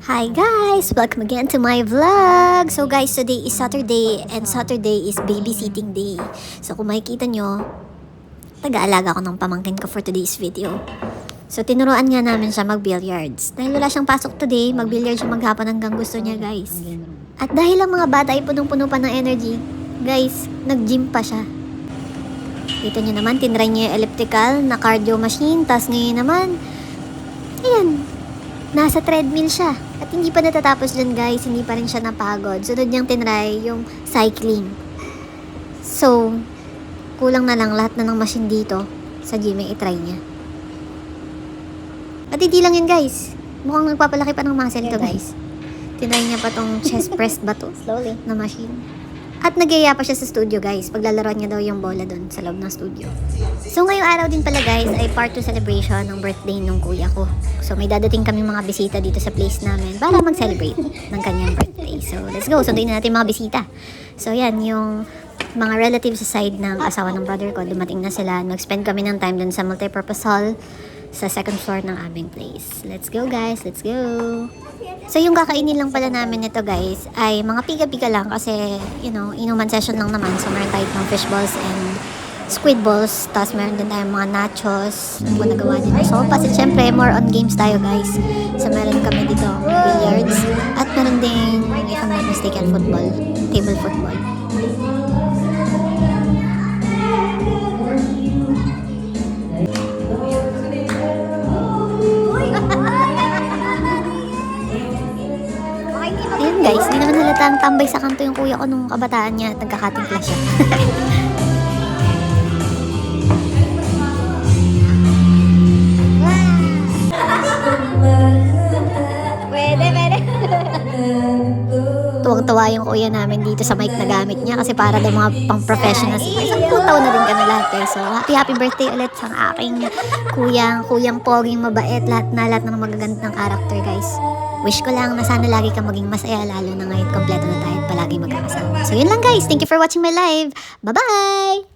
Hi guys! Welcome again to my vlog! So guys, today is Saturday and Saturday is babysitting day. So kung makikita nyo, taga-alaga ko ng pamangkin ko for today's video. So tinuruan nga namin siya mag-billiards. Dahil wala siyang pasok today, mag-billiards siya maghapon hanggang gusto niya guys. At dahil ang mga bata ay punong-puno pa ng energy, guys, nag-gym pa siya. Kita nyo naman, tinry niya yung elliptical na cardio machine. Tapos ngayon naman, ayan, nasa treadmill siya. At hindi pa natatapos dyan guys, hindi pa rin siya napagod. Sunod niyang tinry yung cycling. So, kulang na lang lahat na ng machine dito sa gym ay itry niya. At hindi lang yun guys. Mukhang nagpapalaki pa ng muscle to guys. Tinry niya pa tong chest press ba to? Slowly. Na machine. At nagyaya pa siya sa studio guys. Paglalaroan niya daw yung bola doon sa loob ng studio. So ngayong araw din pala guys ay part 2 celebration ng birthday ng kuya ko. So may dadating kami mga bisita dito sa place namin para mag-celebrate ng kanyang birthday. So let's go, sunduin na natin mga bisita. So yan, yung mga relatives sa side ng asawa ng brother ko, dumating na sila. Nag-spend kami ng time doon sa multipurpose hall sa second floor ng aming place. Let's go guys, let's go! So yung kakainin lang pala namin nito guys ay mga piga-piga lang kasi you know, inuman session lang naman. So meron tayo ng fish balls and squid balls. Tapos meron din tayong mga nachos. Ano ko nagawa din. So kasi syempre more on games tayo guys. So meron kami dito billiards. At meron din, if I'm not mistaken, football. Table football. Ayun guys, hindi naman halatang tambay sa kanto yung kuya ko nung kabataan niya at nagkakatimpla siya. Pwede. Tuwang-tuwa yung kuya namin dito sa mic na gamit niya kasi para daw mga pang-professionals. Isang putaw na din kami lahat guys. So happy birthday ulit sa aking kuyang poging mabait, lahat ng magagandang character guys. Wish ko lang na sana lagi kang maging masaya, lalo na ngayon kompleto na tayo at palagi magkakasama. So yun lang guys, thank you for watching my live. Bye-bye!